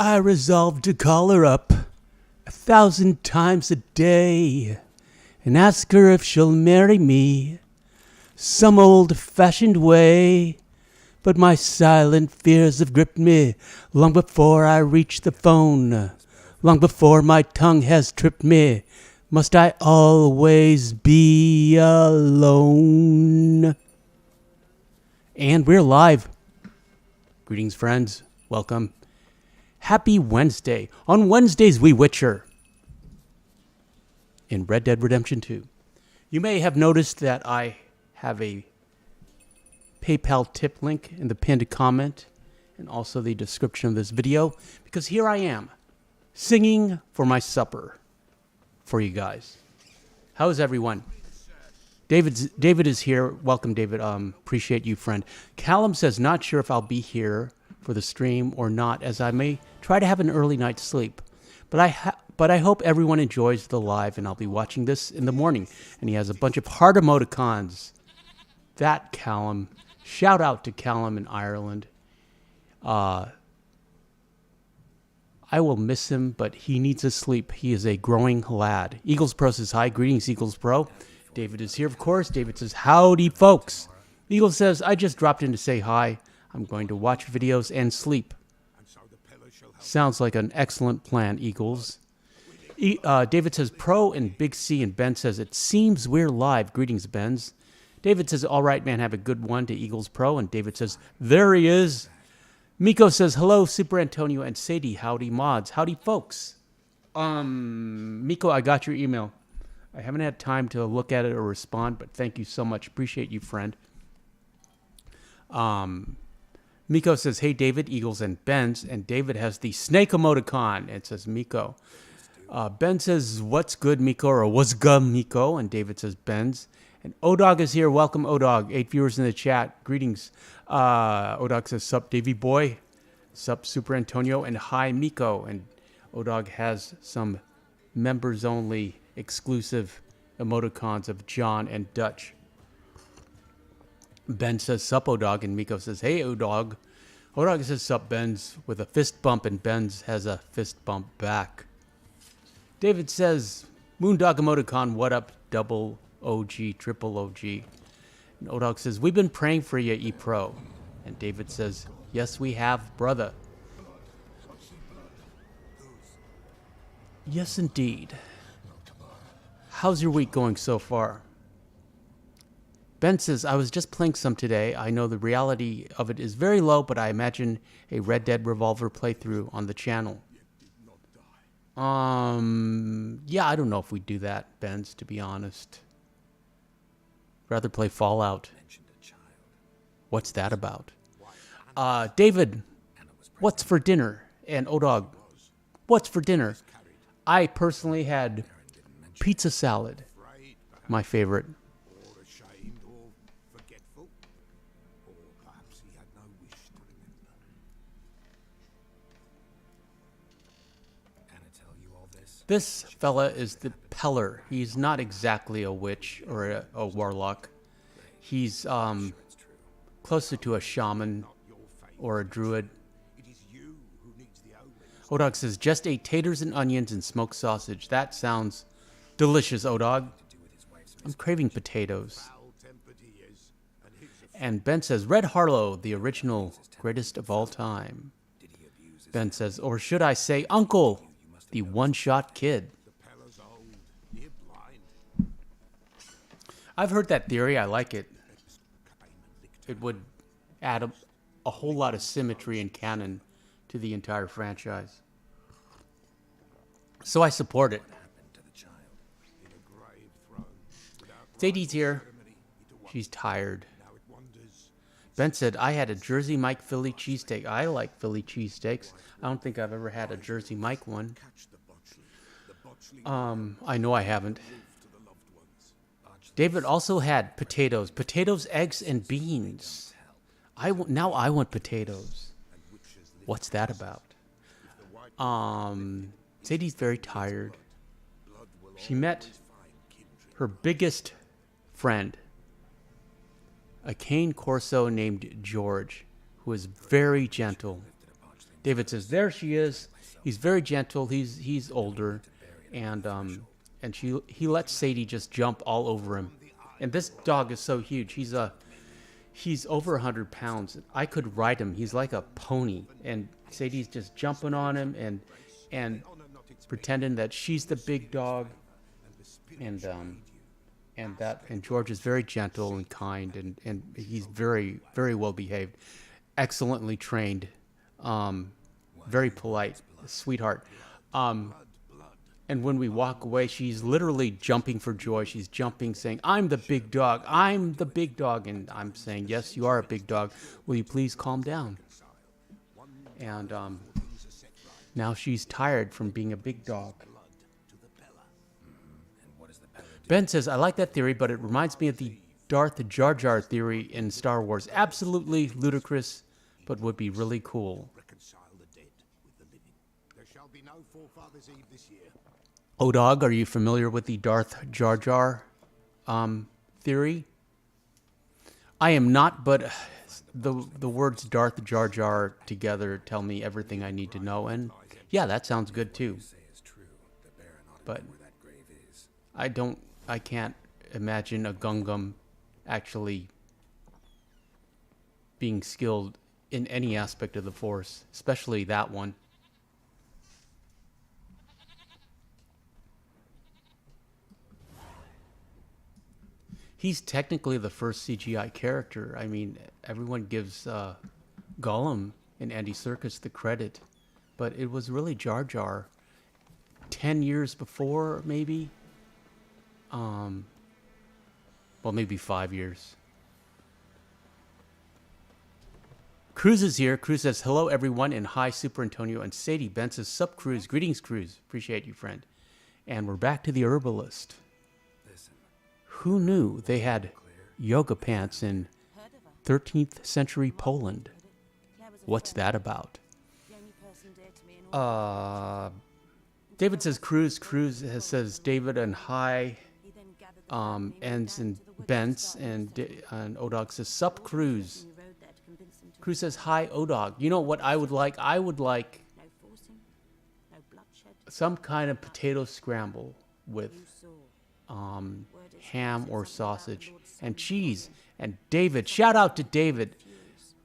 I resolved to call her up 1,000 times a day and ask her if she'll marry me some old-fashioned way. But my silent fears have gripped me long before I reach the phone, long before my tongue has tripped me. Must I always be alone? And we're live. Greetings, friends. Welcome. Happy Wednesday. On Wednesdays, we Witcher in Red Dead Redemption 2. You may have noticed that I have a PayPal tip link in the pinned comment and also the description of this video, because here I am singing for my supper for you guys. How is everyone? David is here. Welcome, David. Appreciate you, friend. Callum says, not sure if I'll be here for the stream or not, as I may try to have an early night's sleep. But I hope everyone enjoys the live, and I'll be watching this in the morning. And he has a bunch of heart emoticons. That Callum. Shout out to Callum in Ireland. I will miss him, but he needs his sleep. He is a growing lad. Eagles Pro says hi. Greetings, Eagles Pro. David is here, of course. David says, howdy, folks. Eagle says, I just dropped in to say hi. I'm going to watch videos and sleep. Sounds like an excellent plan, Eagles. David says, Pro and Big C, and Ben says, it seems we're live. Greetings, Benz. David says, all right, man, have a good one to Eagles Pro. And David says, there he is. Miko says, hello, Super Antonio and Sadie. Howdy, mods. Howdy, folks. Miko, I got your email. I haven't had time to look at it or respond, but thank you so much. Appreciate you, friend. Miko says, hey, David, Eagles, and Benz. And David has the snake emoticon. It says, Miko. Ben says, what's good, Miko? Or what's good, Miko? And David says, Benz. And Odog is here. Welcome, Odog. 8 viewers in the chat. Greetings. Odog says, sup, Davy boy. Sup, Super Antonio. And hi, Miko. And Odog has some members-only exclusive emoticons of John and Dutch. Ben says, sup, Odog. And Miko says, hey, Odog. Odog says, sup, Benz, with a fist bump. And Benz has a fist bump back. David says, Moondog emoticon, what up, double OG, triple OG. And Odog says, we've been praying for you, E-Pro. And David says, yes, we have, brother. Yes, indeed. How's your week going so far? Ben says, I was just playing some today. I know the reality of it is very low, but I imagine a Red Dead Revolver playthrough on the channel. Yeah, I don't know if we'd do that, Benz, to be honest. Rather play Fallout. What's that about? David, what's for dinner? And Odog, what's for dinner? I personally had pizza salad, my favorite. This fella is the Peller. He's not exactly a witch or a warlock. He's closer to a shaman or a druid. Odog says, just ate taters and onions and smoked sausage. That sounds delicious, Odog. I'm craving potatoes. And Ben says, Red Harlow, the original greatest of all time. Ben says, or should I say, Uncle, the one-shot kid. I've heard that theory. I like it. It would add a whole lot of symmetry and canon to the entire franchise. So I support it. Sadie's here. She's tired. Ben said, I had a Jersey Mike Philly cheesesteak. I like Philly cheesesteaks. I don't think I've ever had a Jersey Mike one. I know I haven't. David also had potatoes. Potatoes, eggs, and beans. Now I want potatoes. What's that about? Sadie's very tired. She met her biggest friend, a cane corso named George, who is very gentle David says, there she is. He's very gentle. He's older, and he lets Sadie just jump all over him. And this dog is so huge. He's over 100 pounds. I could ride him. He's like a pony, and Sadie's just jumping on him and pretending that she's the big dog, and George is very gentle and kind, and he's very, very well behaved, excellently trained, very polite, sweetheart. And when we walk away, she's literally jumping for joy. She's jumping, saying, I'm the big dog. I'm the big dog. And I'm saying, yes, you are a big dog. Will you please calm down? And now she's tired from being a big dog. Ben says, I like that theory, but it reminds me of the Darth Jar Jar theory in Star Wars. Absolutely ludicrous, but would be really cool. O-Dog, are you familiar with the Darth Jar Jar theory? I am not, but the words Darth Jar Jar together tell me everything I need to know, and yeah, that sounds good too. But I can't imagine a Gungam actually being skilled in any aspect of the Force, especially that one. He's technically the first CGI character. I mean, everyone gives Gollum and Andy Serkis the credit, but it was really Jar Jar 10 years before, maybe. Well, maybe 5 years. Cruz is here. Cruz says, hello, everyone, and hi, Super Antonio and Sadie. Ben says, sup, Cruz. Greetings, Cruz. Appreciate you, friend. And we're back to the herbalist. Who knew they had yoga pants in 13th century Poland? What's that about? David says Cruz. Cruz says David and hi. Ends in Bents, and O-Dog says sup, Cruz. Cruz says hi, O-Dog. You know what I would like? I would like some kind of potato scramble with ham or sausage and cheese. And David, shout out to David,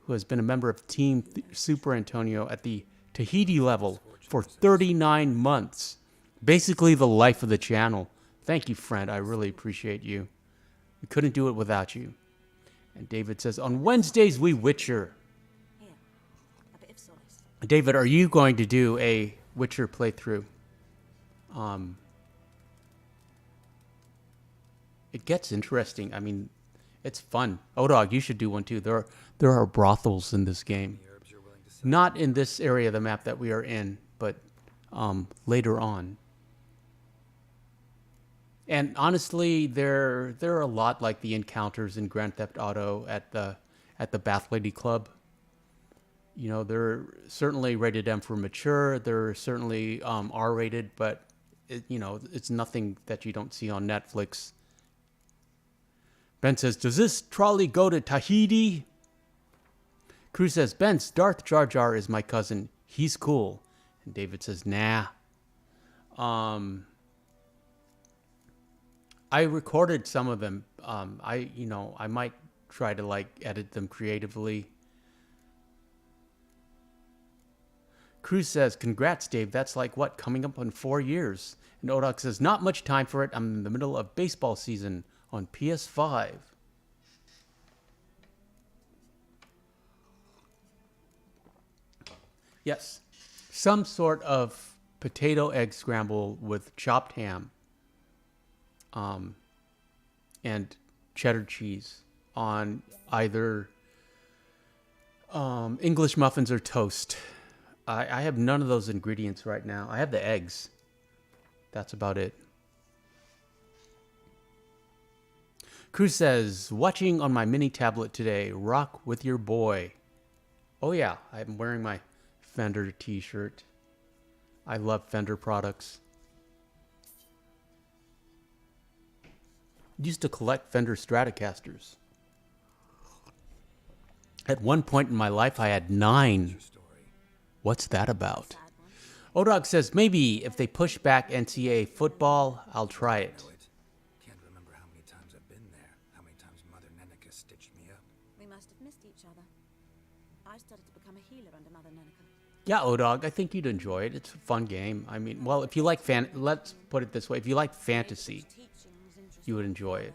who has been a member of Team Super Antonio at the Tahiti level for 39 months. Basically the life of the channel. Thank you, friend. I really appreciate you. We couldn't do it without you. And David says, on Wednesdays we Witcher. David, are you going to do a Witcher playthrough? It gets interesting. I mean, it's fun. O-Dog, you should do one too. There are brothels in this game. Not in this area of the map that we are in, but later on. And honestly, they're a lot like the encounters in Grand Theft Auto at the Bath Lady Club. You know, they're certainly rated M for mature. They're certainly R-rated, but it's nothing that you don't see on Netflix. Ben says, does this trolley go to Tahiti? Cruz says, Ben's Darth Jar Jar is my cousin. He's cool. And David says, nah. I recorded some of them. I might try to edit them creatively. Cruz says, congrats, Dave. That's coming up on 4 years. And O-Dog says, not much time for it. I'm in the middle of baseball season on PS5. Yes, some sort of potato egg scramble with chopped ham and cheddar cheese on either English muffins or toast. I have none of those ingredients right now. I have the eggs. That's about it. Cruz says, watching on my mini tablet today. Rock with your boy. Oh yeah, I'm wearing my Fender t-shirt. I love Fender products. Used to collect Fender Stratocasters. At one point in my life, I had 9. What's that about? Sad one. Odog says, maybe if they push back NCAA football, I'll try it. Know it. Can't remember how many times I've been there. How many times Mother Nenica stitched me up. We must have missed each other. I started to become a healer under Mother Nenica. Yeah, Odog, I think you'd enjoy it. It's a fun game. I mean, well, if you like let's put it this way. If you like fantasy, you would enjoy it.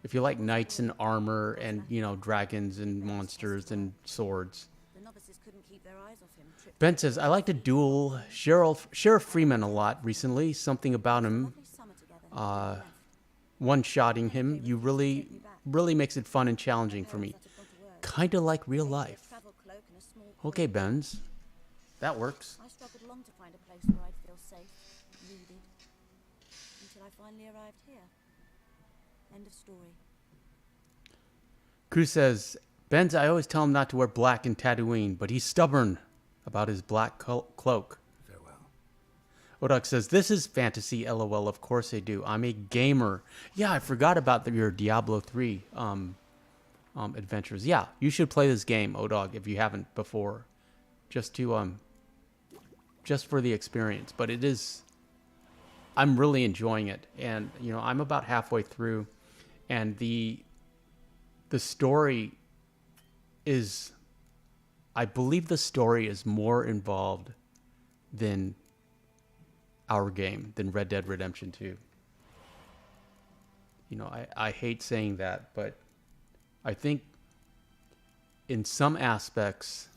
If you like knights in armor and, you know, dragons and monsters and swords. The novices couldn't keep their eyes off him. Ben says, I like to duel Sheriff Freeman a lot recently. Something about him, one-shotting him, you really makes it fun and challenging for me. Kind of like real life. Okay, Benz. That works. I struggled long to find a place where I'd feel safe, needed, until I finally arrived here. End of story. Cruz says, Benz, I always tell him not to wear black in Tatooine, but he's stubborn about his black cloak. Farewell. Odog says, this is fantasy, LOL. Of course I do. I'm a gamer. Yeah, I forgot about your Diablo 3 adventures. Yeah, you should play this game, Odog, if you haven't before. Just to, just for the experience. But it is, I'm really enjoying it. And, you know, I'm about halfway through. And the story is, I believe the story is more involved than our game, than Red Dead Redemption 2. You know, I hate saying that, but I think in some aspects,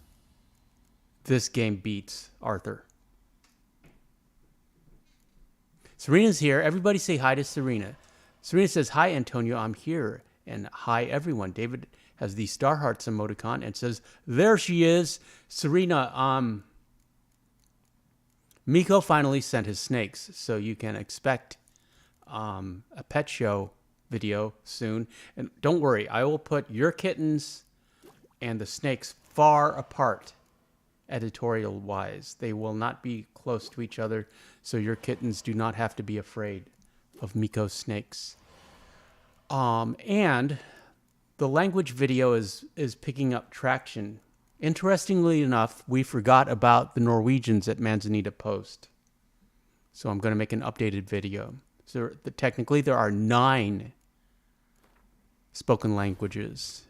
this game beats Arthur. Serena's here. Everybody say hi to Serena. Serena says, hi, Antonio, I'm here. And hi, everyone. David has the Star Hearts emoticon and says, there she is. Serena, Miko finally sent his snakes, so you can expect a pet show video soon. And don't worry, I will put your kittens and the snakes far apart, editorial-wise. They will not be close to each other, so your kittens do not have to be afraid of Miko's snakes. And the language video is picking up traction. Interestingly enough, we forgot about the Norwegians at Manzanita Post. So I'm going to make an updated video. So technically there are 9 spoken languages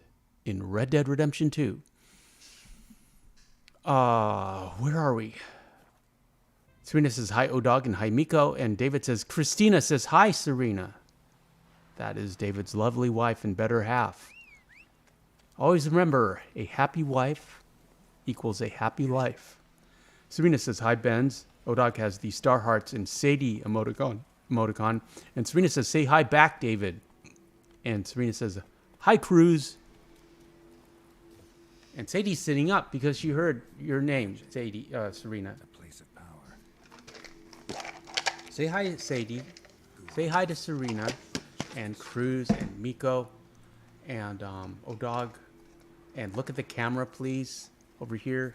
in Red Dead Redemption 2. Where are we? Serena says hi, Odog, and hi, Miko. And David says, Christina says hi, Serena. That is David's lovely wife and better half. Always remember, a happy wife equals a happy life. Serena says hi, Benz. Odog has the Star Hearts and Sadie emoticon. And Serena says, say hi back, David. And Serena says, hi, Cruz. And Sadie's sitting up because she heard your name, Sadie, Serena. The place of power. Say hi, Sadie. Say hi to Serena and Cruz and Miko and Odog. And look at the camera, please, over here.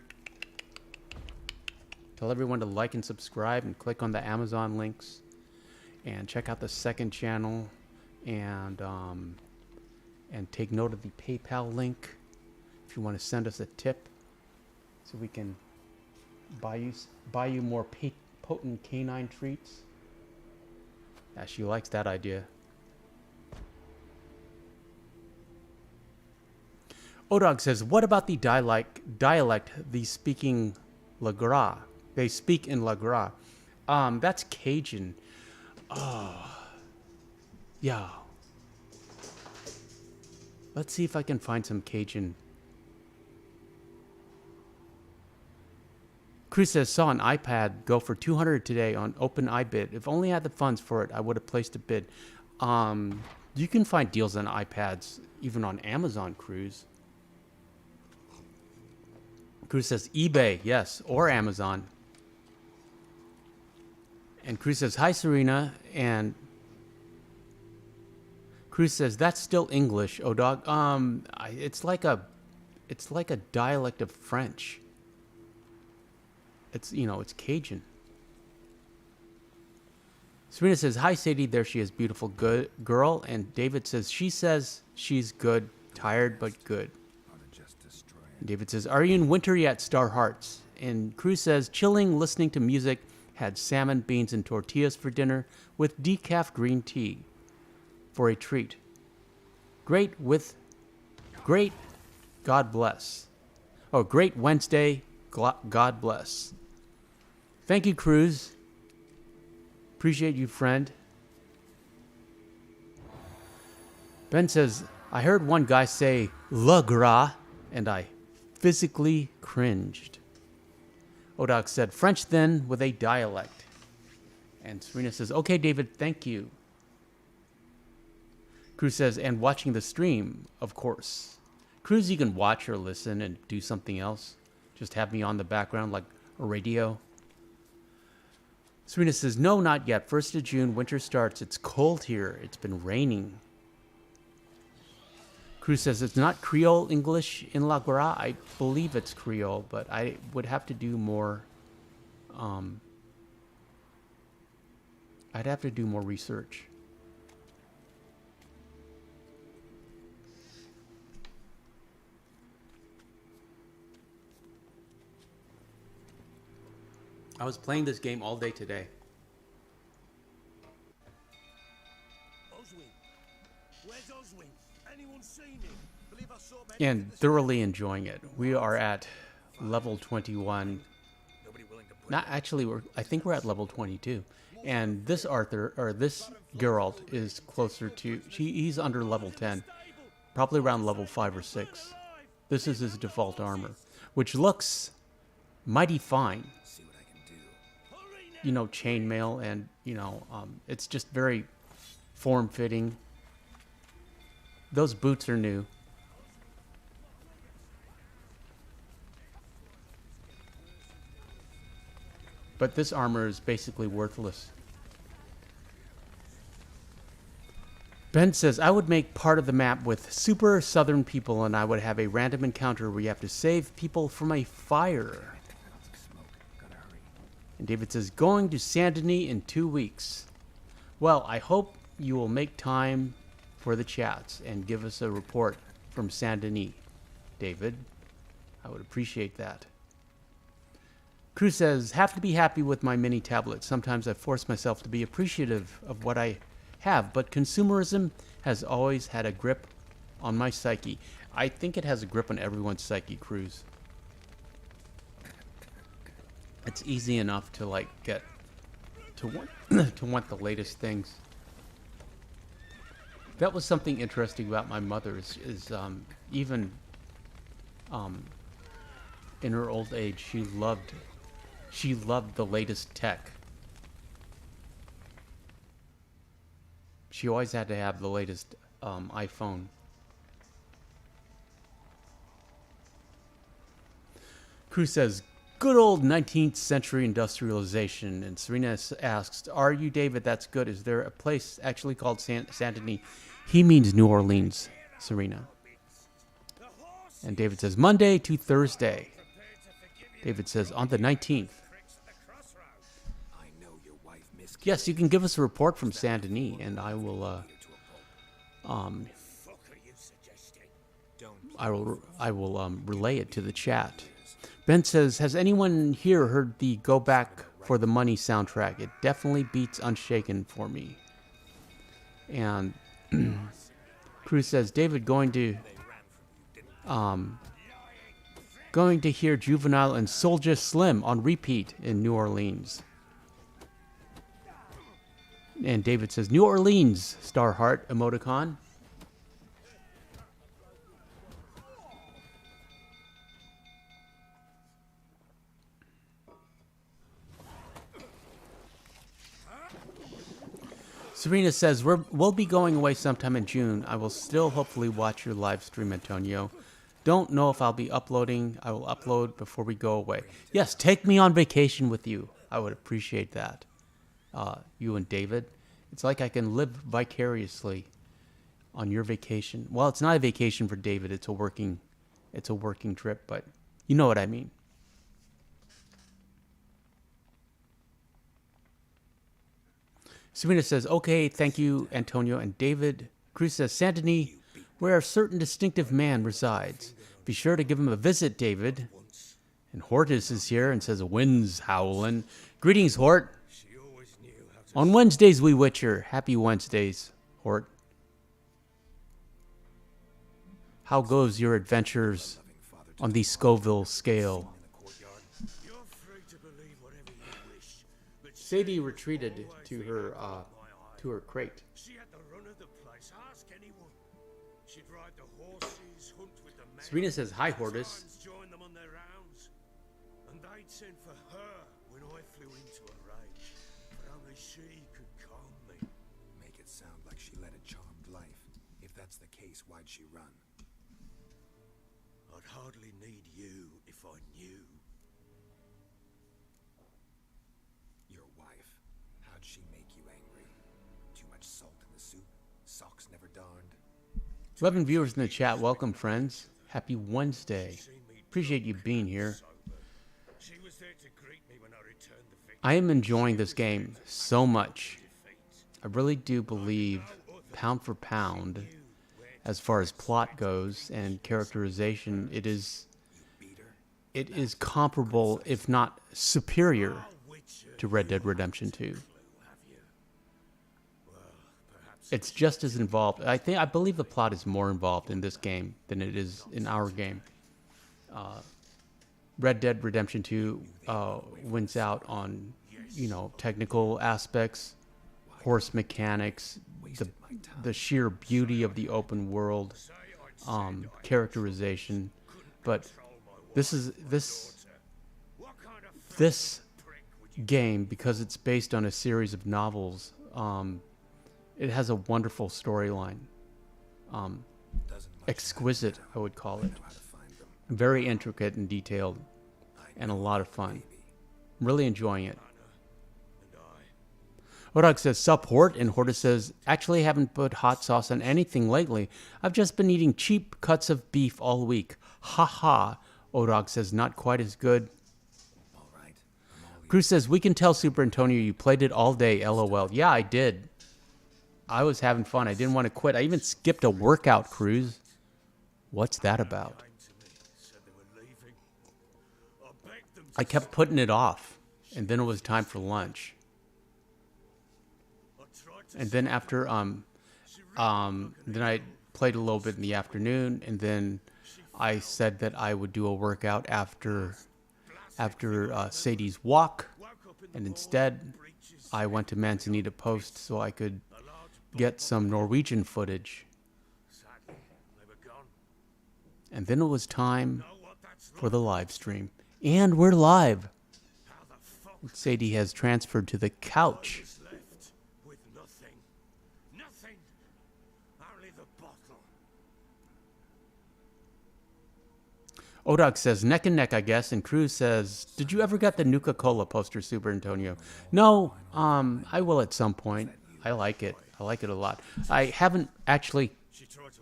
Tell everyone to like and subscribe and click on the Amazon links. And check out the second channel. And take note of the PayPal link if you want to send us a tip so we can buy you more potent canine treats. Yeah, she likes that idea. Odog says, what about the dialect they speaking La Gras? They speak in La Gras. That's Cajun. Oh. Yeah. Let's see if I can find some Cajun. Chris says, saw an iPad go for $200 today on OpenIBid. If only I had the funds for it, I would have placed a bid. You can find deals on iPads, even on Amazon, Cruz. Cruz says, eBay, yes, or Amazon. And Cruz says, hi, Serena. And Cruz says, that's still English, Odog. It's like a dialect of French. It's, it's Cajun. Serena says, hi, Sadie. There she is, beautiful good girl. And David says, she says she's good, tired but good. And David says, are you in winter yet, Star Hearts? And Cruz says, chilling, listening to music, had salmon, beans, and tortillas for dinner with decaf green tea for a treat. Great, God bless. Oh, great Wednesday, God bless. Thank you, Cruz. Appreciate you, friend. Ben says, I heard one guy say, le gras, and I physically cringed. Odak said, French then with a dialect. And Serena says, okay, David, thank you. Cruz says, and watching the stream, of course. Cruz, you can watch or listen and do something else. Just have me on the background like a radio. Serena says, no, not yet. 1st of June, winter starts. It's cold here. It's been raining. Cruz says, it's not Creole English in La Gras. I believe it's Creole, but I would have to do more. I'd have to do more research. I was playing this game all day today. And thoroughly enjoying it. We are at level 21. Not actually, I think we're at level 22. And this Arthur, or this Geralt, is closer to, he's under level 10. Probably around level 5 or 6. This is his default armor, which looks mighty fine. You know, chainmail, and, you know, it's just very form-fitting. Those boots are new. But this armor is basically worthless. Ben says, I would make part of the map with super southern people, and I would have a random encounter where you have to save people from a fire. And David says, going to Saint Denis in 2 weeks. Well, I hope you will make time for the chats and give us a report from Saint Denis, David. I would appreciate that. Cruz says, have to be happy with my mini tablet. Sometimes I force myself to be appreciative of what I have, but consumerism has always had a grip on my psyche. I think it has a grip on everyone's psyche, Cruz. It's easy enough to like get to want to want the latest things. That was something interesting about my mother is even in her old age she loved the latest tech. She always had to have the latest iPhone. Cruz says, good old 19th century industrialization. And Serena asks, are you David? That's good. Is there a place actually called Saint Denis? He means New Orleans, Serena. And David says, Monday to Thursday. David says, on the 19th. Yes, you can give us a report from Saint Denis, and I will relay it to the chat. Ben says, has anyone here heard the Go Back for the Money soundtrack? It definitely beats Unshaken for me. And Cruz says, David, going to hear Juvenile and Soulja Slim on repeat in New Orleans. And David says, New Orleans, Starheart emoticon. Serena says, we'll be going away sometime in June. I will still hopefully watch your live stream, Antonio. Don't know if I'll be uploading. I will upload before we go away. Yes, take me on vacation with you. I would appreciate that. You and David. It's like I can live vicariously on your vacation. Well, it's not a vacation for David. It's a working trip, but you know what I mean. Serena says, okay, thank you, Antonio and David. Cruz says, Saint Denis, where a certain distinctive man resides. Be sure to give him a visit, David. And Hortus is here and says, wind's howling. Greetings, Hort. She always knew how to On Wednesdays, we Witcher. Happy Wednesdays, Hort. How goes your adventures loving father to on the Scoville scale? in the courtyard. You're free to believe whatever you wish, but Sadie retreated to her crate. she had the run of the place. Ask anyone. She'd ride the horses, hunt with the men. Serena says, hi, Hortus. Sometimes join them on their rounds. And they'd send for her when I flew into a rage. But only she could calm me. Make it sound like she led a charmed life. If that's the case, why'd she run? I'd hardly need you if I knew. Your wife. How'd she make you angry? Too much salt in the soup? Socks never darned? 11 viewers in the chat. Welcome, friends. Happy Wednesday. Appreciate you being here. She was there to greet me when I returned the victim. I am enjoying this game so much. I really do believe, pound for pound, as far as plot goes and characterization, it is comparable, if not superior, to Red Dead Redemption 2. It's just as involved. I believe the plot is more involved in this game than it is in our game. Red Dead Redemption 2 wins out on, technical aspects, horse mechanics, the sheer beauty of the open world, characterization. But this game, because it's based on a series of novels, it has a wonderful storyline. Exquisite, I would call it. Very intricate and detailed, and a lot of fun. I'm really enjoying it. Hodog says, sup, Hort? And Hortus says, actually haven't put hot sauce on anything lately. I've just been eating cheap cuts of beef all week. Ha ha. Odog says, not quite as good. All right. Cruz says, we can tell Super Antonio you played it all day, LOL. Yeah, I did. I was having fun. I didn't want to quit. I even skipped a workout, Cruz. What's that about? I kept putting it off, and then it was time for lunch. And then after, then I played a little bit in the afternoon, and then I said that I would do a workout after Sadie's walk, and instead I went to Manzanita Post so I could get some Norwegian footage. And then it was time for the live stream. And we're live. Sadie has transferred to the couch. With nothing. Nothing. Only the bottle. Odog says, neck and neck, I guess. And Cruz says, did you ever get the Nuka-Cola poster, Super Antonio? No, I will at some point. I like it. I like it a lot. I haven't actually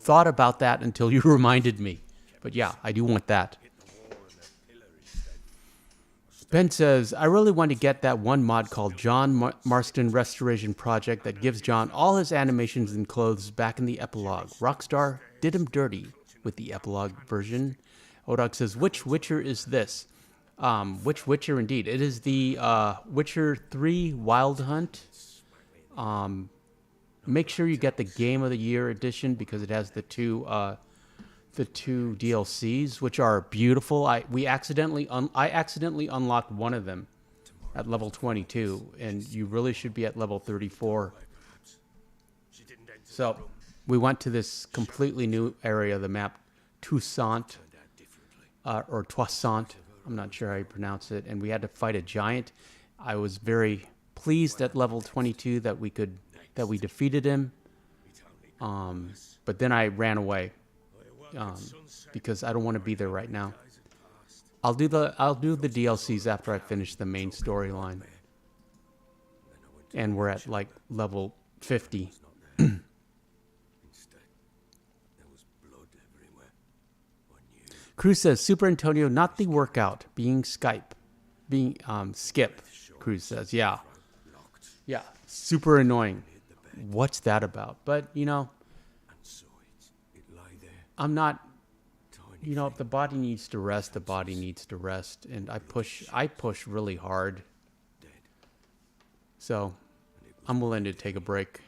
thought about that until you reminded me. But yeah, I do want that. Ben says, I really want to get that one mod called John Marston Restoration Project that gives John all his animations and clothes back in the epilogue. Rockstar did him dirty with the epilogue version. Odog says, which Witcher is this? Which Witcher indeed? It is the Witcher 3 Wild Hunt. Make sure you get the Game of the Year edition because it has the two DLCs, which are beautiful. I accidentally unlocked one of them at level 22, and you really should be at level 34. So we went to this completely new area of the map, Toussaint, or Toussaint. I'm not sure how you pronounce it, and we had to fight a giant. I was very pleased at level 22 that we defeated him. But then I ran away. Because I don't want to be there right now. I'll do the DLCs after I finish the main storyline. And we're at like level 50. Cruz says, Super Antonio, not the workout, being Skip. Cruz says, yeah, super annoying. What's that about? But I'm not, You know, if the body needs to rest, the body needs to rest. And I push really hard. Dead. So I'm willing to take a break.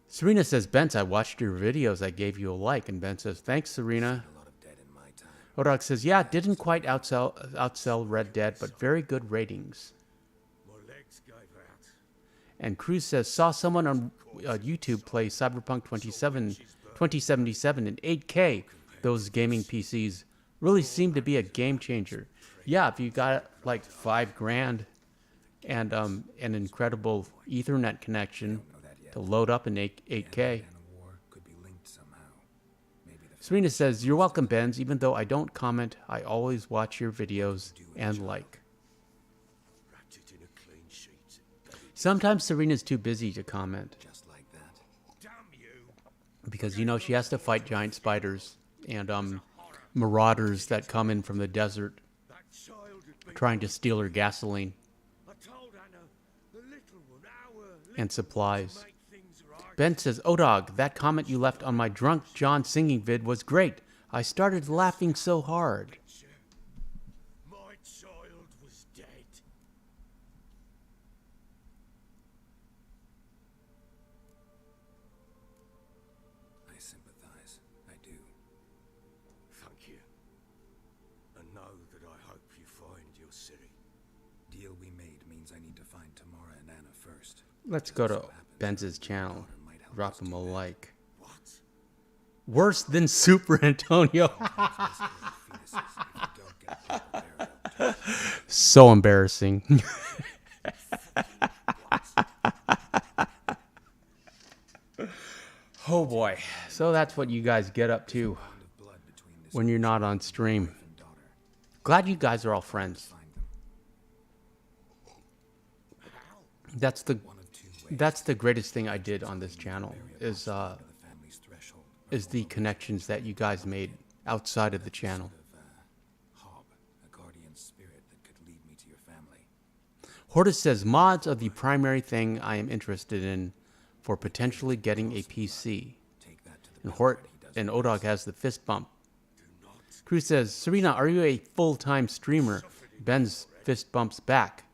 Serena says, Bence, I watched your videos. I gave you a like. And Ben says, thanks, Serena. A lot of dead in my time. Odog says, yeah, didn't quite outsell Red Dead, but very good ratings. My legs gave out. And Cruz says, saw someone on YouTube play Cyberpunk 2077 in 8K. Those gaming PCs really seem to be a game changer. Yeah, if you got like $5,000 and an incredible Ethernet connection to load up in 8K. Serena says, you're welcome, Benz. Even though I don't comment, I always watch your videos and like. Wrapped it in a clean sheet. Sometimes Serena's too busy to comment Just like that. Damn you. because, you know, she has to fight giant spiders and marauders that come in from the desert That child had been. trying to steal her gasoline I told Anna, the little one, our and supplies. make things right. Ben says, Odog, that comment you left on my Drunk John singing vid was great. I started laughing so hard. My child was dead. I sympathize. I do. Thank you. And know that I hope you find your city. Deal we made means I need to find Tamara and Anna first. Let's go to Benz's channel. Drop him a like. What? Worse than Super Antonio. So embarrassing. Oh boy. So that's what you guys get up to when you're not on stream. Glad you guys are all friends. That's the greatest thing I did on this channel is the connections that you guys made outside of the channel. Hortus says, mods are the primary thing I am interested in for potentially getting a PC. And Odog has the fist bump. Cruz says, Serena, are you a full-time streamer? Ben's fist bumps back.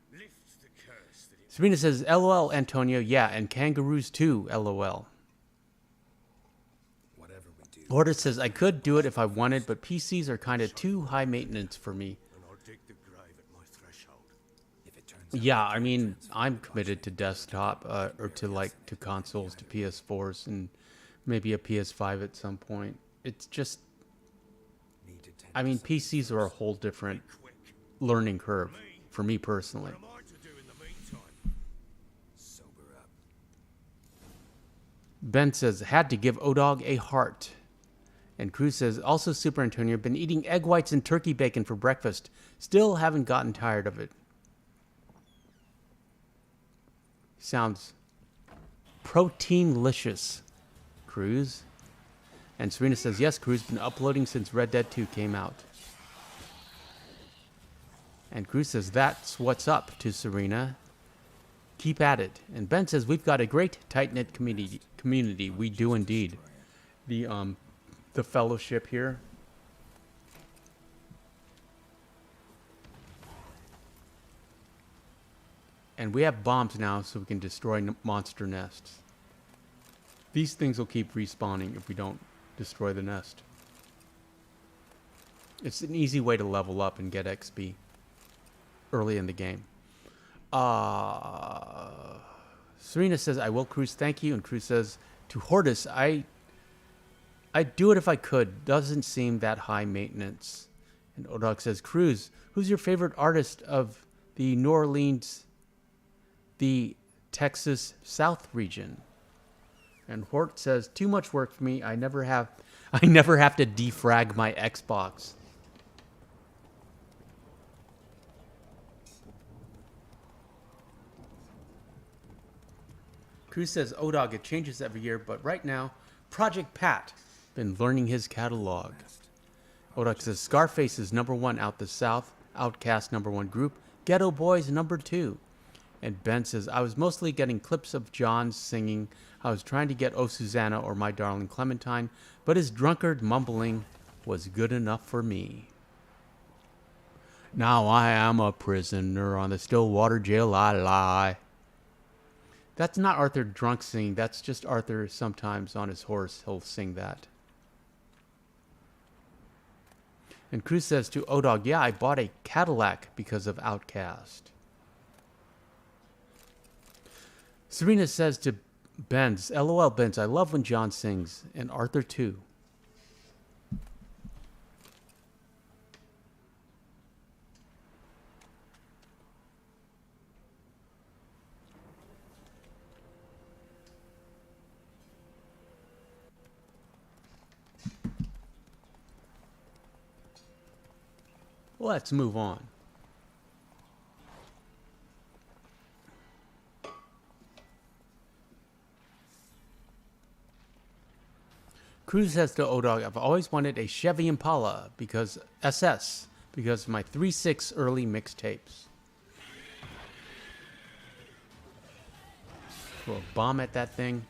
Serena says, LOL, Antonio. Yeah, and kangaroos too, LOL. Hortus says, I could do it if I wanted, but PCs are kind of too high maintenance for me. Yeah, I mean, I'm committed to desktop, or to consoles, to PS4s, and maybe a PS5 at some point. It's just, I mean, PCs are a whole different learning curve for me personally. Ben says, had to give Odog a heart. And Cruz says, also Super Antonio, been eating egg whites and turkey bacon for breakfast. Still haven't gotten tired of it. Sounds protein-licious, Cruz. And Serena says, yes, Cruz, been uploading since Red Dead 2 came out. And Cruz says, that's what's up to Serena. Keep at it. And Ben says, we've got a great tight-knit community. We do indeed. The fellowship here. And we have bombs now, so we can destroy monster nests. These things will keep respawning if we don't destroy the nest. It's an easy way to level up and get XP early in the game. Serena says, I will, Cruz, thank you. And Cruz says, to Hortus, I'd do it if I could. Doesn't seem that high maintenance. And Odog says, Cruz, who's your favorite artist of the New Orleans, the Texas South region? And Hort says, too much work for me. I never have to defrag my Xbox. Cruz says, Odog, it changes every year, but right now, Project Pat, been learning his catalog. Odog says, Scarface is #1 out the South, Outcast #1 group, Ghetto Boys #2. And Ben says, I was mostly getting clips of John singing. I was trying to get Oh Susanna or My Darling Clementine, but his drunkard mumbling was good enough for me. Now I am a prisoner on the Stillwater jail I lie. That's not Arthur drunk singing. That's just Arthur sometimes on his horse. He'll sing that. And Cruz says to O-Dog, yeah, I bought a Cadillac because of Outcast. Serena says to Benz, LOL Benz, I love when John sings. And Arthur too. Let's move on. Cruz says to O-Dog, I've always wanted a Chevy Impala because SS, because of my 3.6 early mixtapes. Throw a bomb at that thing.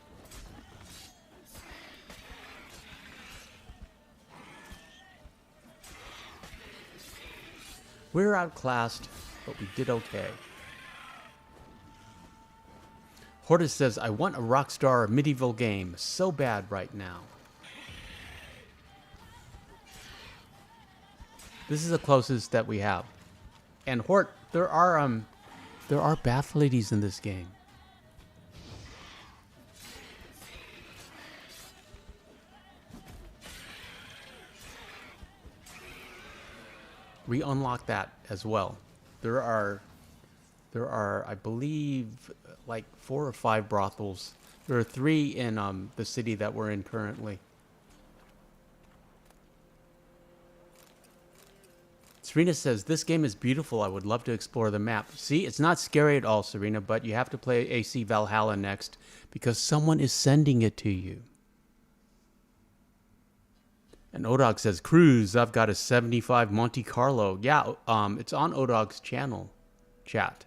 We're outclassed, but we did okay. Hortus says, I want a Rockstar medieval game so bad right now. This is the closest that we have. And Hort, there are bath ladies in this game. We unlock that as well. There are, I believe, like 4 or 5 brothels. There are 3 in the city that we're in currently. Serena says, this game is beautiful. I would love to explore the map. See, it's not scary at all, Serena, but you have to play AC Valhalla next because someone is sending it to you. And O-Dog says, Cruz, I've got a 75 Monte Carlo. Yeah, it's on O-Dog's channel, chat.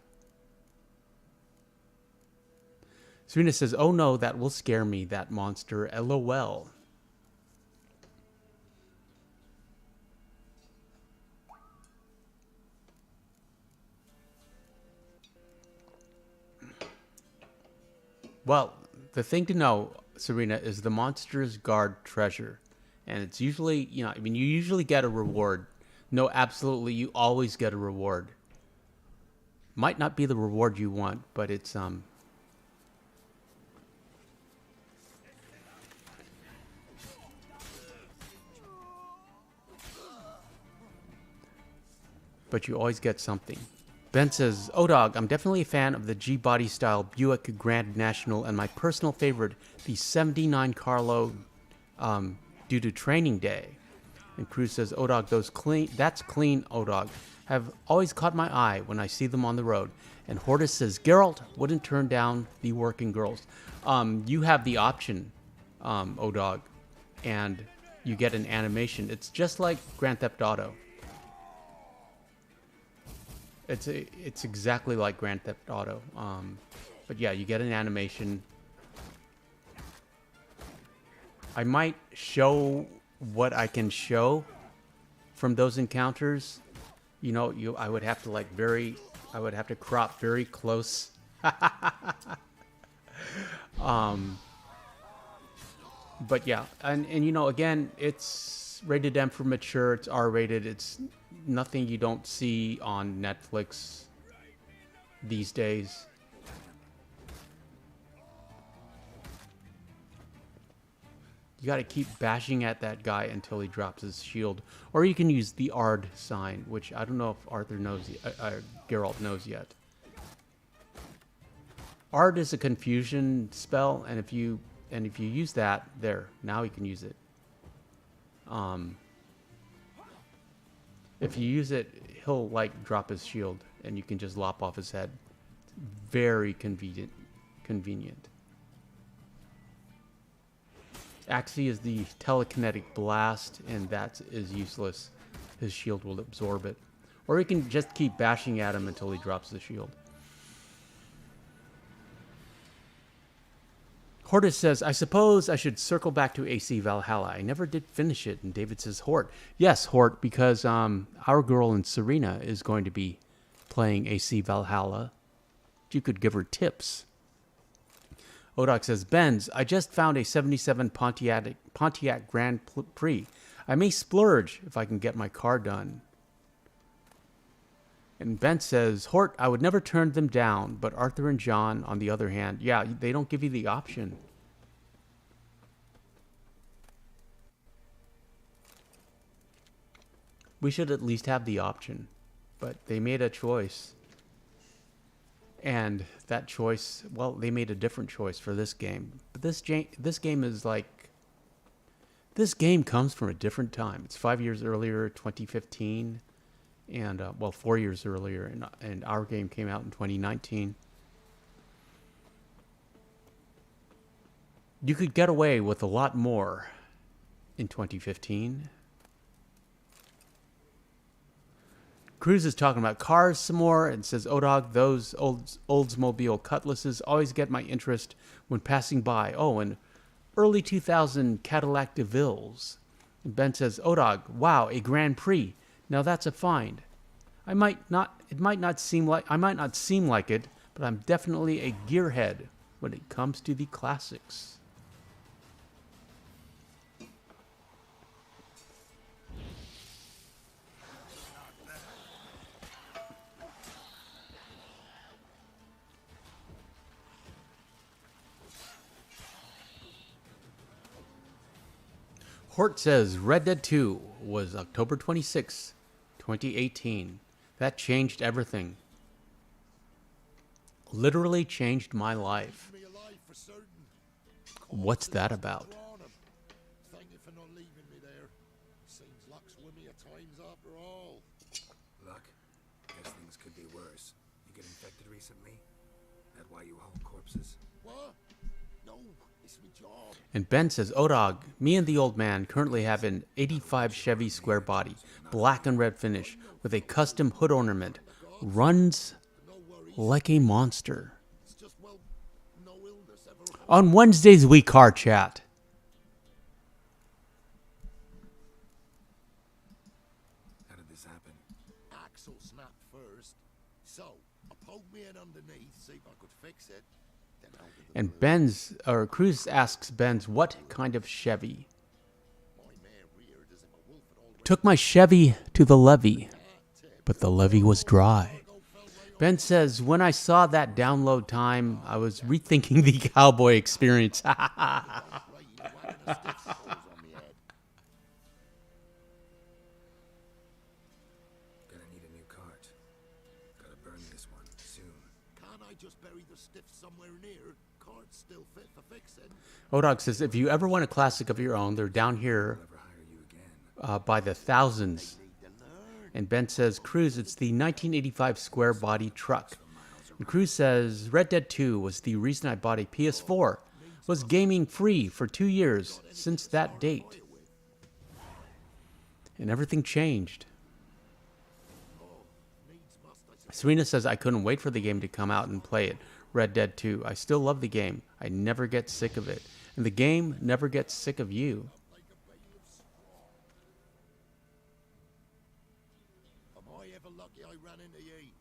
Serena says, oh no, that will scare me, that monster, LOL. Well, the thing to know, Serena, is the monsters guard treasure. And it's usually, you usually get a reward. No, absolutely, you always get a reward. Might not be the reward you want, but it's, but you always get something. Ben says, O-Dog, I'm definitely a fan of the G-Body style Buick Grand National and my personal favorite, the 79 Carlo, due to training day. And Cruz says, O-Dog, that's clean, O-Dog. Have always caught my eye when I see them on the road. And Hortus says, Geralt wouldn't turn down the working girls. You have the option, O-Dog, and you get an animation. It's just like Grand Theft Auto. It's exactly like Grand Theft Auto. But yeah, you get an animation. I might show what I can show from those encounters. I would have to I would have to crop very close. But yeah, and again, it's rated M for mature. It's R-rated. It's nothing you don't see on Netflix these days. You got to keep bashing at that guy until he drops his shield. Or you can use the Ard sign, which I don't know if Arthur knows, Geralt knows yet. Ard is a confusion spell, and if you use that, now you can use it. If you use it, he'll drop his shield, and you can just lop off his head. Very convenient. Axie is the telekinetic blast, and that is useless. His shield will absorb it. Or you can just keep bashing at him until he drops the shield. Hortus says, I suppose I should circle back to AC Valhalla. I never did finish it. And David says, Hort. Yes, Hort, because our girl in Serena is going to be playing AC Valhalla. You could give her tips. Odoc says, Benz, I just found a 77 Pontiac Grand Prix. I may splurge if I can get my car done. And Ben says, Hort, I would never turn them down, but Arthur and John, on the other hand, yeah, they don't give you the option. We should at least have the option, but they made a choice. And that choice, well, they made a different choice for this game. But this game is like, this game comes from a different time. It's 5 years earlier, 2015. And, well, 4 years earlier, and our game came out in 2019. You could get away with a lot more in 2015. Cruz is talking about cars some more and says, Odog, those Oldsmobile Cutlasses always get my interest when passing by. Oh, and early 2000 Cadillac DeVilles. And Ben says, Odog, wow, a Grand Prix. Now that's a find. It might not seem like it, but I'm definitely a gearhead when it comes to the classics. Hort says Red Dead 2 was October 26, 2018. That changed everything. Literally changed my life. What's that about? Thank you for not leaving me there. Seems luck's with me at times after all. Luck? Guess things could be worse. You get infected recently? That why you haul corpses? What? No, it's my job. And Ben says, Odog, me and the old man currently have an 85 Chevy square body, black and red finish, with a custom hood ornament. Runs like a monster. It's just, well, no illness ever. On Wednesdays, we car chat. How did this happen? Axle snapped first. So, I poked me in underneath, see if I could fix it. Then out of the Cruz asks Benz what kind of Chevy. my mare reared as if a wolf had already Took my Chevy to the levee, but the levee was dry. Ben says, when I saw that download time, I was rethinking the cowboy experience. right, whacking a stiff hose on me head. Gonna need a new cart. Gotta burn this one soon. Can't I just bury the stiff somewhere near? Cart's still fit for fixing. Odog says, if you ever want a classic of your own, they're down here Never hire you again. by the thousands. Need to learn. And Ben says, Cruz, it's the 1985 square body truck. And Cruz says, Red Dead 2 was the reason I bought a PS4. Was gaming free for 2 years since that date. And everything changed. Needs must, I suppose. Serena says, I couldn't wait for the game to come out and play it. Red Dead 2. I still love the game. I never get sick of it. And the game never gets sick of you. Like a bale of straw. Am I ever lucky I ran into ye?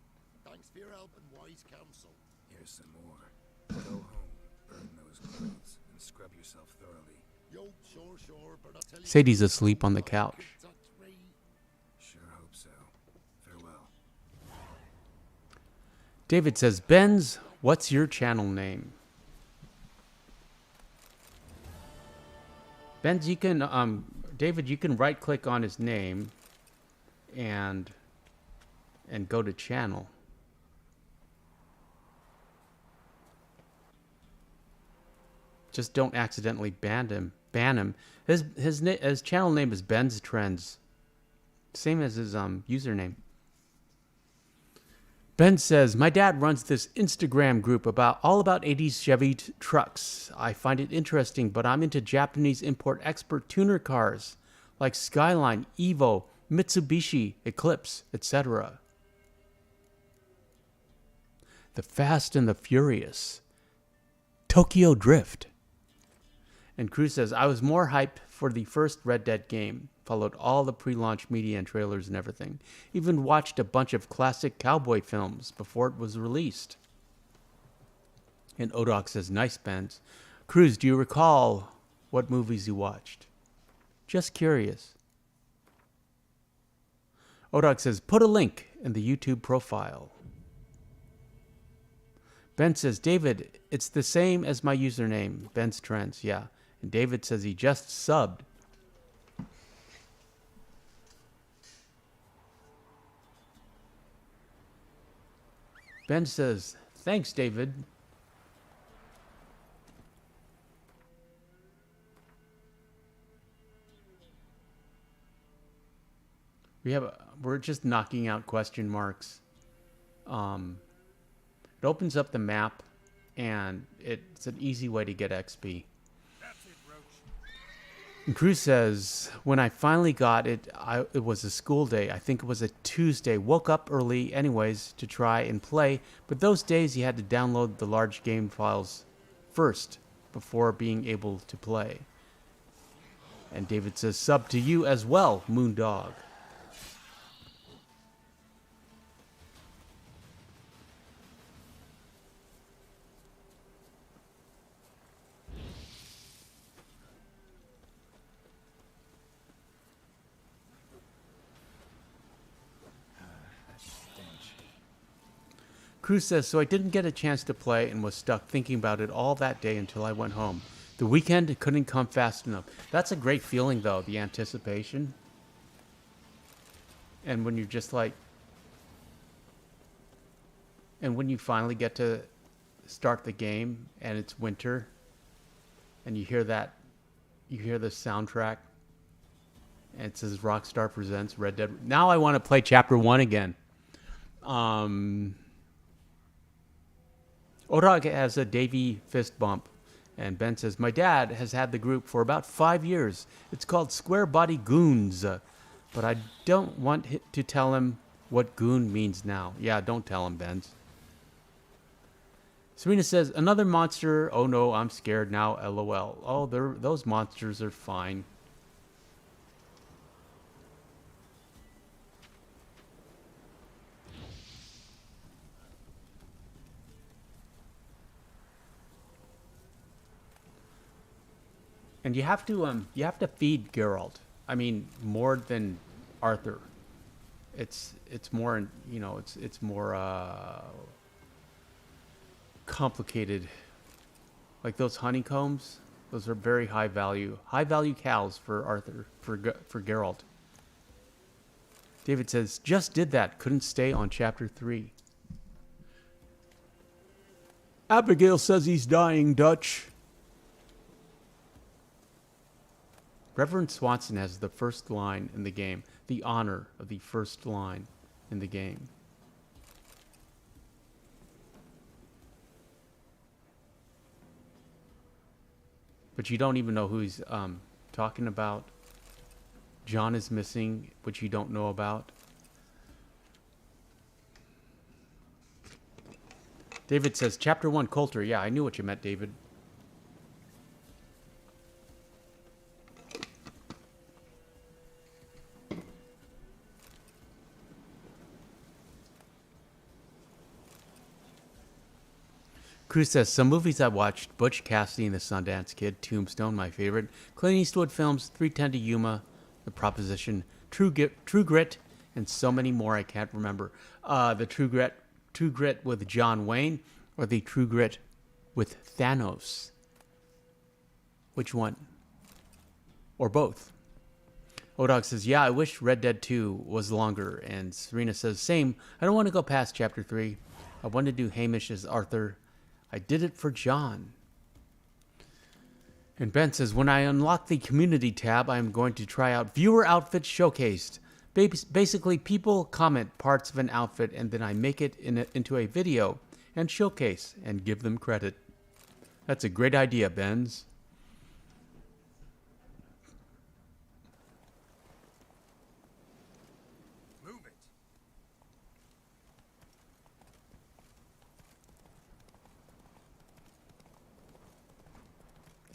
Thanks for your help and wise counsel. Here's some more. Go home, burn those clothes, and scrub yourself thoroughly. Yo, sure, but I'll tell you. Sadie's asleep on the couch. Touch me. Sure hope so. Farewell. David says, Benz, what's your channel name? Benz, you can, David, you can right click on his name and go to channel. Just don't accidentally ban him. His channel name is Ben's Trends. Same as his username. Ben says, my dad runs this Instagram group all about 80s Chevy trucks. I find it interesting, but I'm into Japanese import-export tuner cars like Skyline, Evo, Mitsubishi, Eclipse, etc. The Fast and the Furious, Tokyo Drift, And Cruz says, I was more hyped for the first Red Dead game. Followed all the pre-launch media and trailers and everything. Even watched a bunch of classic cowboy films before it was released. And Odok says, nice, Benz. Cruz, do you recall what movies you watched? Just curious. Odok says, put a link in the YouTube profile. Ben says, David, it's the same as my username, Ben's Trends, yeah. And David says he just subbed. Ben says, thanks, David. We're just knocking out question marks. It opens up the map, and it's an easy way to get XP. And Cruz says, when I finally got it, it was a school day. I think it was a Tuesday. Woke up early anyways to try and play, but those days you had to download the large game files first before being able to play. And David says, sub to you as well, Moondog. Cruz says, so I didn't get a chance to play and was stuck thinking about it all that day until I went home. The weekend couldn't come fast enough. That's a great feeling, though, the anticipation. And when you're just like... And when you finally get to start the game and it's winter and you hear that... You hear the soundtrack and it says Rockstar Presents Red Dead. Now I want to play Chapter 1 again. Odog has a Davey fist bump. And Ben says, my dad has had the group for about 5 years. It's called Square Body Goons. But I don't want to tell him what goon means now. Yeah, don't tell him, Ben. Serena says, another monster. Oh no, I'm scared now, LOL. Oh, those monsters are fine. And you have to feed Geralt. I mean, more than Arthur. It's more, you know, it's more complicated. Like those honeycombs, those are very high value cows for Arthur, for Geralt. David says, just did that, couldn't stay on chapter 3. Abigail says he's dying, Dutch. Reverend Swanson has the first line in the game. The honor of the first line in the game. But you don't even know who he's talking about. John is missing, which you don't know about. David says, Chapter 1, Coulter. Yeah, I knew what you meant, David. Cruz says, some movies I watched, Butch Cassidy and the Sundance Kid, Tombstone, my favorite, Clint Eastwood films, 310 to Yuma, The Proposition, True Grit, and so many more I can't remember. The True Grit with John Wayne, or the True Grit with Thanos? Which one? Or both? Odog says, yeah, I wish Red Dead 2 was longer. And Serena says, same, I don't want to go past Chapter 3. I want to do Hamish as Arthur. I did it for John. And Ben says, when I unlock the community tab, I am going to try out viewer outfits showcased. Basically, people comment parts of an outfit and then I make it into a video and showcase and give them credit. That's a great idea, Benz.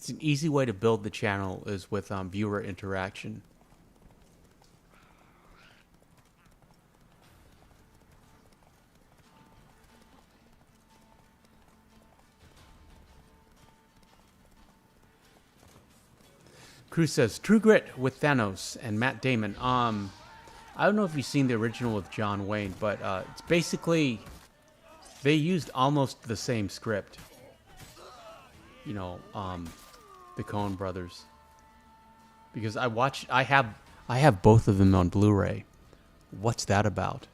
It's an easy way to build the channel is with viewer interaction. Cruz says, True Grit with Thanos and Matt Damon. I don't know if you've seen the original with John Wayne, but it's basically, they used almost the same script. You know, the Coen brothers. Because I have both of them on Blu-ray. What's that about?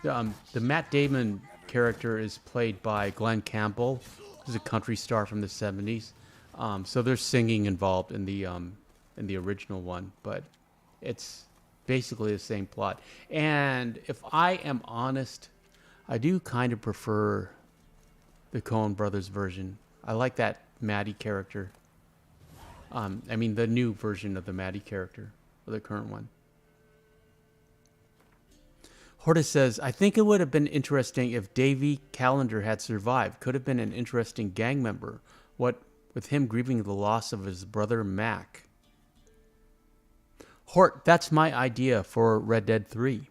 The Matt Damon character is played by Glenn Campbell, who's a country star from the 70s. So there's singing involved in the original one, but it's basically the same plot. And if I am honest, I do kind of prefer the Coen brothers version. I like that Maddie character. I mean the new version of the Maddie character, or the current one. Horta says, I think it would have been interesting if Davy Callender had survived. Could have been an interesting gang member. What with him grieving the loss of his brother Mac. Hort, that's my idea for Red Dead 3.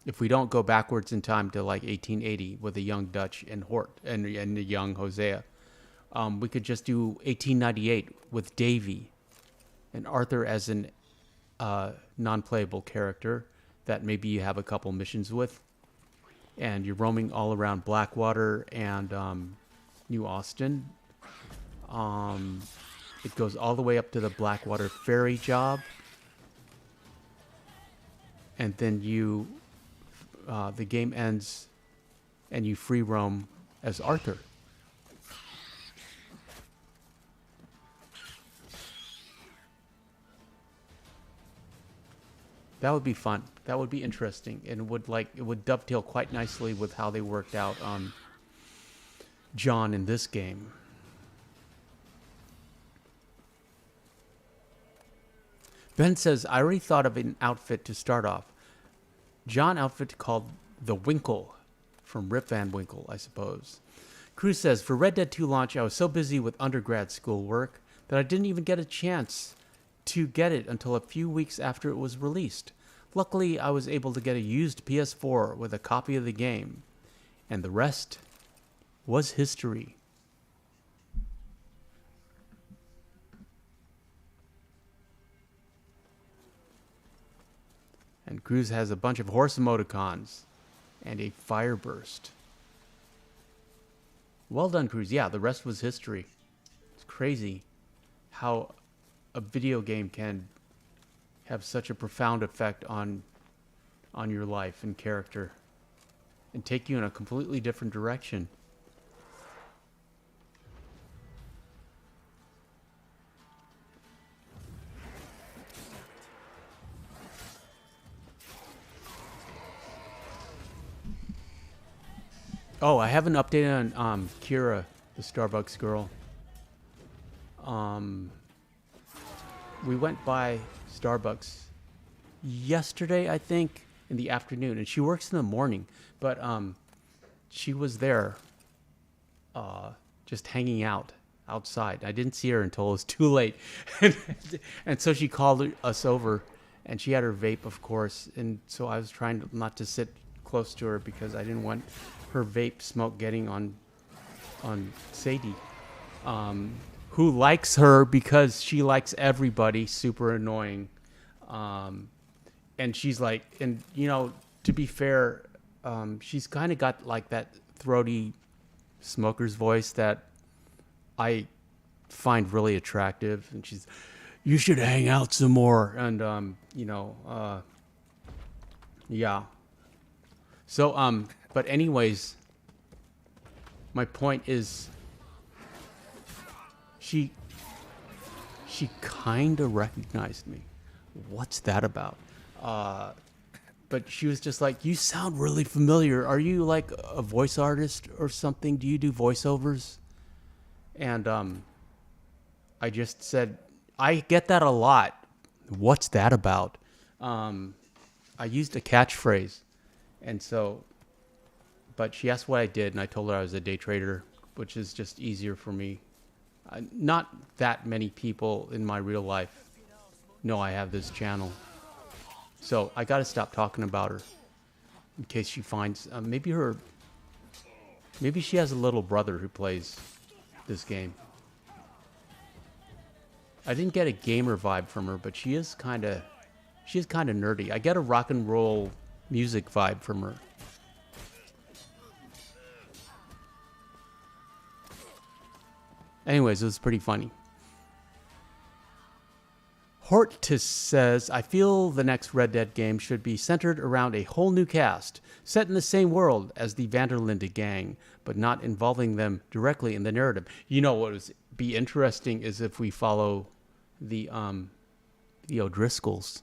If we don't go backwards in time to like 1880 with a young Dutch and Hort and the young Hosea, we could just do 1898 with Davy and Arthur as an non-playable character that maybe you have a couple missions with, and you're roaming all around Blackwater and New Austin. It goes all the way up to the Blackwater ferry job, and then you the game ends and you free roam as Arthur. That would be fun. That would be interesting, and it would dovetail quite nicely with how they worked out John in this game. Ben says, I already thought of an outfit to start off. John outfit called the Winkle from Rip Van Winkle, I suppose. Cruz says, for Red Dead 2 launch, I was so busy with undergrad school work that I didn't even get a chance to get it until a few weeks after it was released. Luckily, I was able to get a used PS4 with a copy of the game, and the rest was history. And Cruz has a bunch of horse emoticons and a fire burst. Well done, Cruz. Yeah, the rest was history. It's crazy how a video game can have such a profound effect on your life and character and take you in a completely different direction. Oh, I haven't updated on Kira, the Starbucks girl. We went by Starbucks yesterday, I think, in the afternoon, and she works in the morning, but she was there just hanging out outside. I didn't see her until it was too late. And so she called us over, and she had her vape, of course, and so I was trying not to sit close to her because I didn't want her vape smoke getting on Sadie, who likes her because she likes everybody. Super annoying. And she's like, and you know, to be fair, she's kind of got like that throaty smoker's voice that I find really attractive. And she's, you should hang out some more. And you know, yeah. So but anyways, my point is, she kind of recognized me. What's that about? But she was just like, you sound really familiar. Are you like a voice artist or something? Do you do voiceovers? And I just said, I get that a lot. What's that about? I used a catchphrase. And so, but she asked what I did, and I told her I was a day trader which is just easier for me. Not that many people in my real life know I have this channel. So I gotta stop talking about her in case she finds, maybe she has a little brother who plays this game. I didn't get a gamer vibe from her, but she is kind of nerdy. I get a rock and roll music vibe from her. Anyways, it was pretty funny. Hortus says, I feel the next Red Dead game should be centered around a whole new cast, set in the same world as the Vanderlinde gang, but not involving them directly in the narrative. You know what would be interesting is if we follow the O'Driscolls,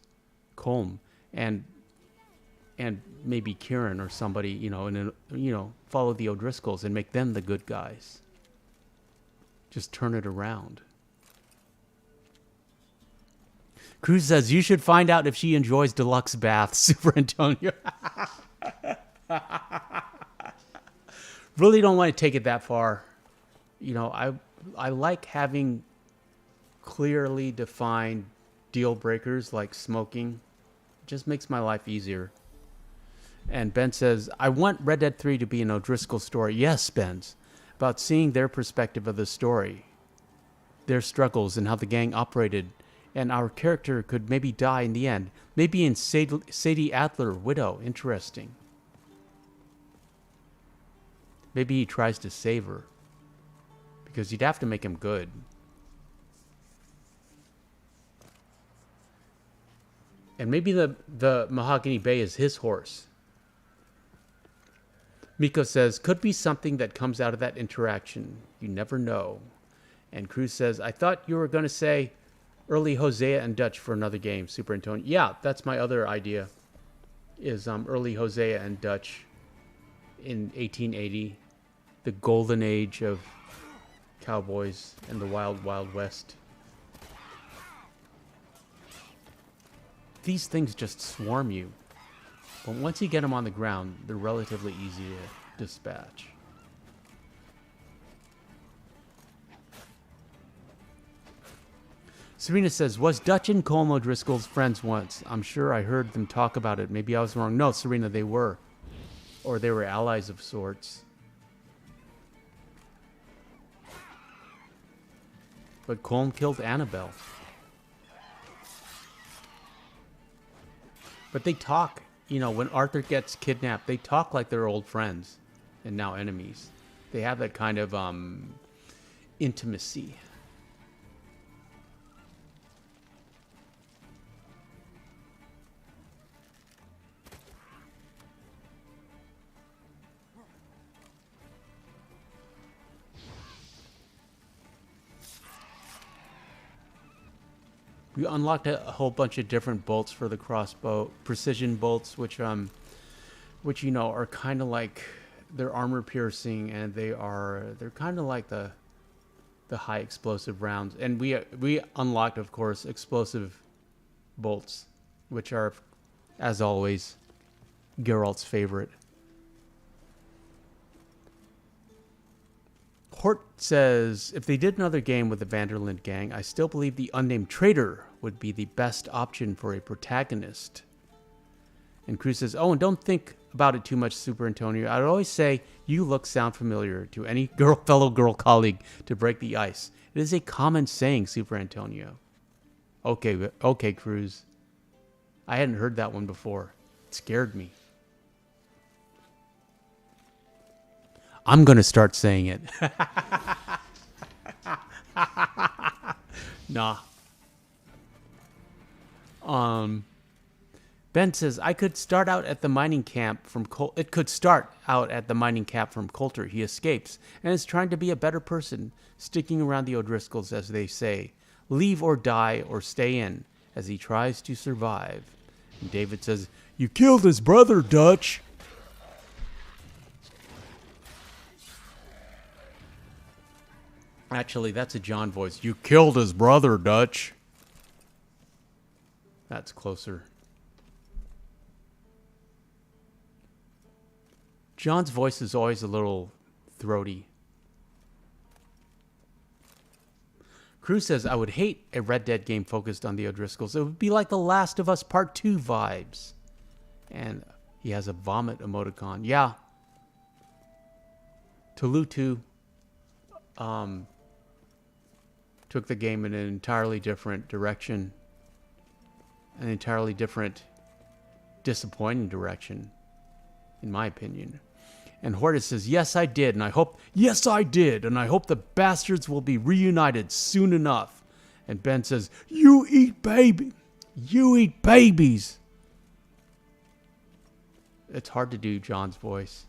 Colm, and maybe Kieran or somebody, follow the O'Driscolls and make them the good guys. Just turn it around. Cruz says, you should find out if she enjoys deluxe baths, Super Antonio. Really don't want to take it that far. I like having clearly defined deal breakers like smoking. It just makes my life easier. And Ben says, I want Red Dead 3 to be an O'Driscoll story. Yes, Ben's. About seeing their perspective of the story, their struggles and how the gang operated. And our character could maybe die in the end. Maybe in Sadie Adler, widow. Interesting. Maybe he tries to save her. Because you'd have to make him good. And maybe the Mahogany Bay is his horse. Miko says, could be something that comes out of that interaction. You never know. And Cruz says, I thought you were going to say early Hosea and Dutch for another game, Super Antonio. Yeah, that's my other idea, is early Hosea and Dutch in 1880, the golden age of cowboys and the wild, wild west. These things just swarm you. But once you get them on the ground, they're relatively easy to dispatch. Serena says, was Dutch and Colm O'Driscoll's friends once? I'm sure I heard them talk about it. Maybe I was wrong. No, Serena, they were. Or they were allies of sorts. But Colm killed Annabelle. But they talk, when Arthur gets kidnapped, they talk like they're old friends and now enemies. They have that kind of intimacy. We unlocked a whole bunch of different bolts for the crossbow, precision bolts, which are kind of like, they're armor piercing, and they're kind of like the high explosive rounds. And we unlocked, of course, explosive bolts, which are, as always, Geralt's favorite. Hort says, if they did another game with the Vanderlinde gang, I still believe the unnamed traitor would be the best option for a protagonist. And Cruz says, oh, and don't think about it too much, Super Antonio. I'd always say, you sound familiar to any fellow girl colleague to break the ice. It is a common saying, Super Antonio. Okay, Cruz. I hadn't heard that one before. It scared me. I'm going to start saying it. Nah. Ben says, it could start out at the mining camp from Coulter. He escapes and is trying to be a better person, sticking around the O'Driscolls, as they say. Leave or die or stay in, as he tries to survive. And David says, you killed his brother, Dutch. Actually, that's a John voice. You killed his brother, Dutch. That's closer. John's voice is always a little throaty. Cruz says, I would hate a Red Dead game focused on the O'Driscolls. It would be like The Last of Us Part 2 vibes. And he has a vomit emoticon. Yeah. Tulutu took the game in an entirely different direction. An entirely different, disappointing direction, in my opinion. And Hortus says, yes, I did. And I hope the bastards will be reunited soon enough. And Ben says, you eat babies. It's hard to do John's voice.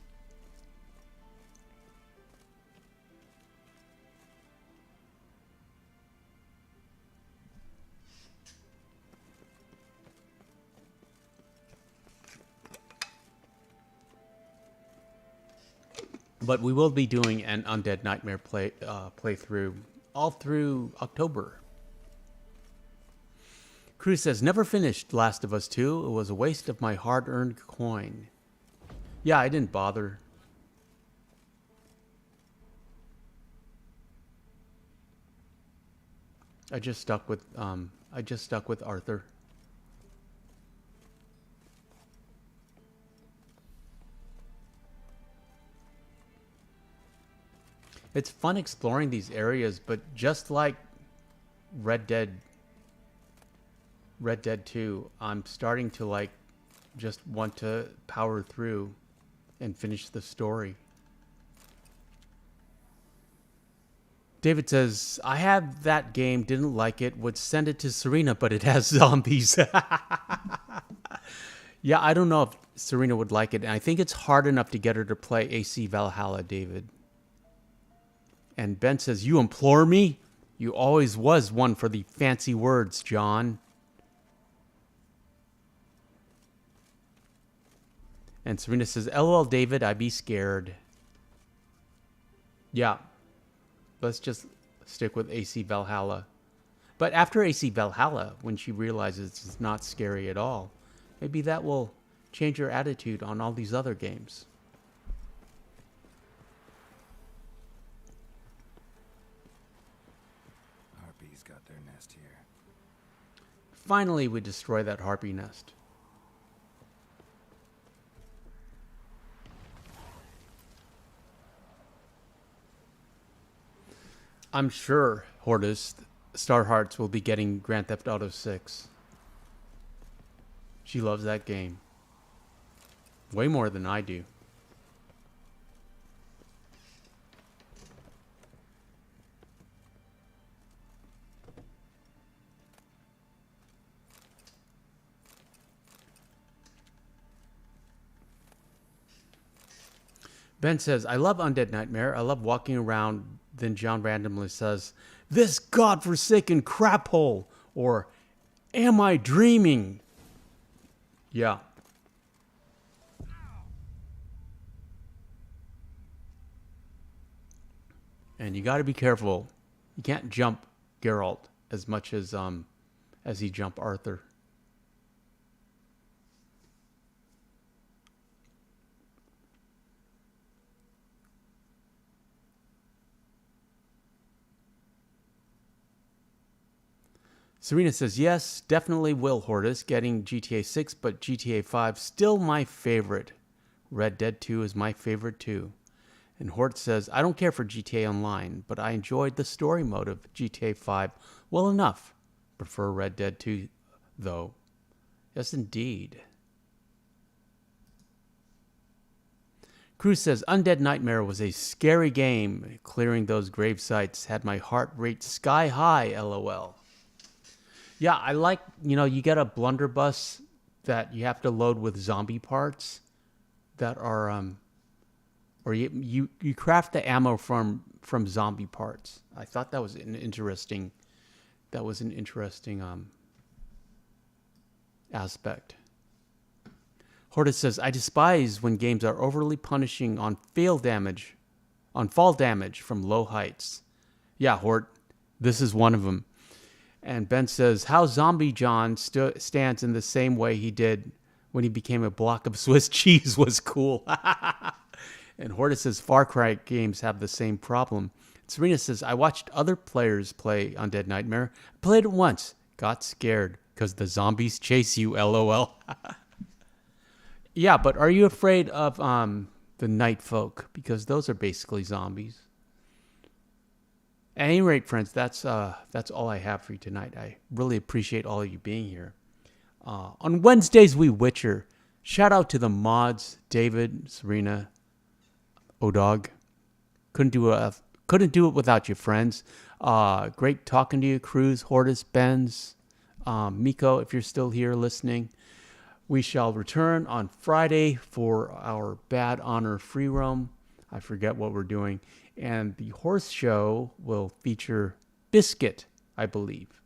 But we will be doing an Undead Nightmare playthrough all through October. Cruz says, never finished Last of Us 2. It was a waste of my hard-earned coin. Yeah, I didn't bother. I just stuck with Arthur. It's fun exploring these areas, but just like Red Dead 2, I'm starting to just want to power through and finish the story. David says, I have that game, didn't like it, would send it to Serena, but it has zombies. Yeah, I don't know if Serena would like it, and I think it's hard enough to get her to play AC Valhalla, David. And Ben says, you implore me? You always was one for the fancy words, John. And Serena says, LOL, David, I be scared. Yeah. Let's just stick with AC Valhalla. But after AC Valhalla, when she realizes it's not scary at all, maybe that will change her attitude on all these other games. Harpies got their nest here. Finally, we destroy that harpy nest. I'm sure, Hortus, Starhearts will be getting Grand Theft Auto 6. She loves that game. Way more than I do. Ben says, I love Undead Nightmare. I love walking around. Then John randomly says, this godforsaken crap hole. Or, am I dreaming? Yeah. And you got to be careful. You can't jump Geralt as much as he jumped Arthur. Serena says, yes, definitely will, Hortus, getting GTA 6, but GTA 5 still my favorite. Red Dead 2 is my favorite too. And Hort says, I don't care for GTA Online, but I enjoyed the story mode of GTA 5 well enough. Prefer Red Dead 2, though. Yes, indeed. Cruz says, Undead Nightmare was a scary game. Clearing those grave sites had my heart rate sky high, LOL. Yeah, I like, you get a blunderbuss that you have to load with zombie parts that are, or you craft the ammo from zombie parts. I thought that was an interesting aspect. Hortus says, I despise when games are overly punishing on fall damage from low heights. Yeah, Hort, this is one of them. And Ben says, how Zombie John stands in the same way he did when he became a block of Swiss cheese was cool. And Hortus says, Far Cry games have the same problem. Serena says, I watched other players play Undead Nightmare. Played it once. Got scared because the zombies chase you, LOL. Yeah, but are you afraid of the night folk? Because those are basically zombies. At any rate, friends, that's all I have for you tonight. I really appreciate all of you being here. On Wednesdays, we Witcher. Shout out to the mods, David, Serena, Odog. Couldn't do it without you, friends. Great talking to you, Cruz, Hortus, Benz, Miko, if you're still here listening. We shall return on Friday for our Bad Honor free roam. I forget what we're doing. And the horse show will feature Biscuit, I believe.